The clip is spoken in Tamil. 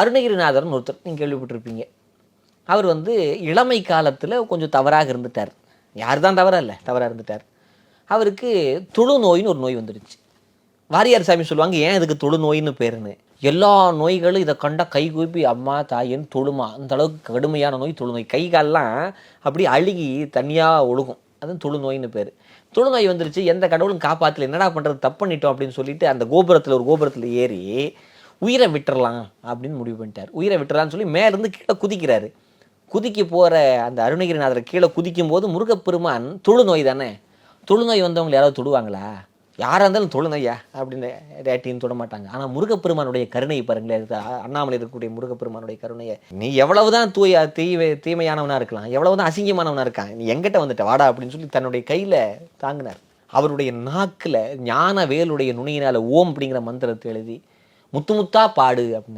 அருணகிரிநாதர்னு ஒருத்தர் நீங்கள் கேள்விப்பட்டிருப்பீங்க. அவர் இளமை காலத்தில் கொஞ்சம் தவறாக இருந்துட்டார். யார் தான் தவறாக இருந்துட்டார். அவருக்கு தொழுநோயின்னு ஒரு நோய் வந்துடுச்சு. வாரியார் சாமி சொல்லுவாங்க, ஏன் இதுக்கு தொழுநோயின்னு பேருன்னு. எல்லா நோய்களும் இதை கண்டா கைகூப்பி அம்மா தாயின்னு தொழுமா. அந்த அளவுக்கு கடுமையான நோய் தொழுநோய். கை காலெலாம் அப்படி அழுகி தனியாக ஒழுகும். அது தொழுநோயின்னு பேர். தொழுநோய் வந்துருச்சு. எந்த கடவுளும் காப்பாற்றல, என்னடா பண்ணுறது, தப்பு பண்ணிட்டோம் அப்படின்னு சொல்லிட்டு அந்த ஒரு கோபுரத்தில் ஏறி உயிரை விட்டுறலாம் அப்படின்னு முடிவு பண்ணிட்டார். உயிரை விட்டுறலான்னு சொல்லி மேலேருந்து கீழே குதிக்கிறாரு. குதிக்க போகிற அந்த அருணகிரிநாதரை கீழே குதிக்கும் போது முருகப்பெருமான் தொழுநோய் தானே, தொழுநோய் வந்தவங்களை யாராவது தொடுவாங்களா? யாராக இருந்தாலும் தொழுநோய்யா அப்படின்னு ரேட்டின்னு தொட மாட்டாங்க. ஆனால் முருகப்பெருமானுடைய கருணை பாருங்களேன், அண்ணாமலை இருக்கக்கூடிய முருகப்பெருமானுடைய கருணையை. நீ எவ்வளவுதான் தீமையானவனாக இருக்கலாம், எவ்வளவுதான் அசிங்கமானவனாக இருக்கான், நீ எங்கிட்ட வந்துட்ட வாடா அப்படின்னு சொல்லி தன்னுடைய கையில் தாங்கினார். அவருடைய நாக்கில் ஞான வேலுடைய நுனியினால் ஓம் அப்படிங்கிற மந்திரத்தை எழுதி முத்து முத்தா பாடு அப்படின்னார்.